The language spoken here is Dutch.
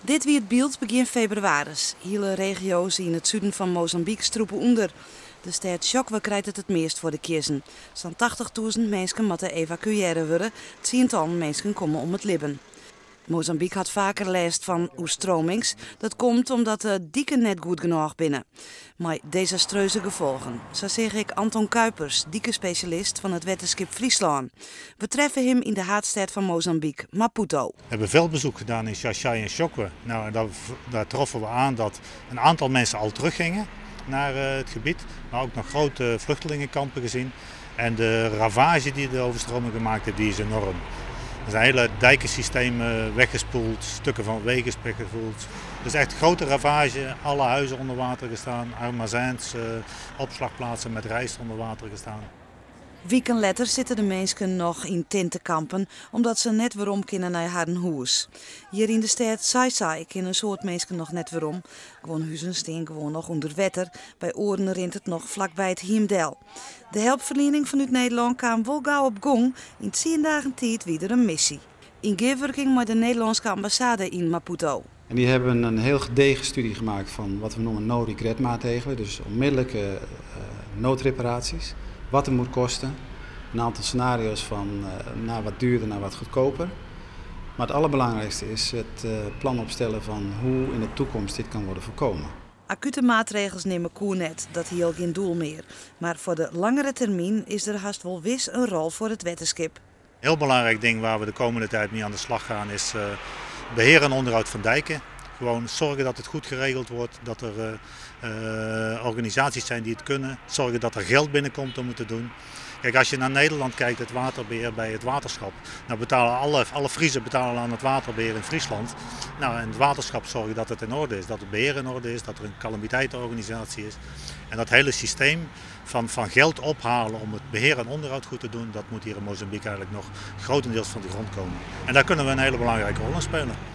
Dit wie het beeld begin februari. Hele regio's in het zuiden van Mozambique stroepen onder. De stad Chokwe krijgt het meest voor de kiezen. Zo'n 80.000 mensen moeten evacueren worden. Tientallen mensen komen om het libben. Mozambique had vaker last van oerstromings. Dat komt omdat de dieken net goed genoeg binnen. Maar desastreuze gevolgen. Zo zeg ik Anton Kuipers, diekenspecialist van het wetenschap Friesland. We treffen hem in de haardstad van Mozambique, Maputo. We hebben veldbezoek gedaan in Xai-Xai en Chokwe. Nou, daar troffen we aan dat een aantal mensen al teruggingen naar het gebied. Maar ook nog grote vluchtelingenkampen gezien. En de ravage die de overstroming gemaakt heeft, die is enorm. Er zijn hele dijkensystemen weggespoeld, stukken van wegen weggespoeld. Dus echt grote ravage, alle huizen onder water gestaan, armazijns, opslagplaatsen met rijst onder water gestaan. Weken later zitten de mensen nog in tentenkampen, omdat ze net weerom kunnen naar haar huis. Hier in de stad Xai-Xai kunnen een soort mensen nog net weerom. Gewoon huizen staan gewoon nog onder water. Bij oren rint het nog vlakbij het Hiemdel. De hulpverlening vanuit Nederland kwam wel gauw op gang. In 10 dagen tijd weer een missie. In gewerking met de Nederlandse ambassade in Maputo. En die hebben een heel gedegen studie gemaakt van wat we noemen no-regret-maatregelen. Dus onmiddellijke noodreparaties. Wat het moet kosten. Een aantal scenario's van naar wat duurder naar wat goedkoper. Maar het allerbelangrijkste is het plan opstellen van hoe in de toekomst dit kan worden voorkomen. Acute maatregels nemen koer net, dat hield geen doel meer. Maar voor de langere termijn is er haast wel wis een rol voor het wetenschap. Een heel belangrijk ding waar we de komende tijd mee aan de slag gaan is beheer en onderhoud van dijken. Gewoon zorgen dat het goed geregeld wordt, dat er organisaties zijn die het kunnen. Zorgen dat er geld binnenkomt om het te doen. Kijk, als je naar Nederland kijkt, het waterbeheer bij het waterschap. Nou betalen alle Friezen betalen aan het waterbeheer in Friesland. Nou, en het waterschap zorgt dat het in orde is, dat het beheer in orde is, dat er een calamiteitenorganisatie is. En dat hele systeem van geld ophalen om het beheer en onderhoud goed te doen, dat moet hier in Mozambique eigenlijk nog grotendeels van de grond komen. En daar kunnen we een hele belangrijke rol in spelen.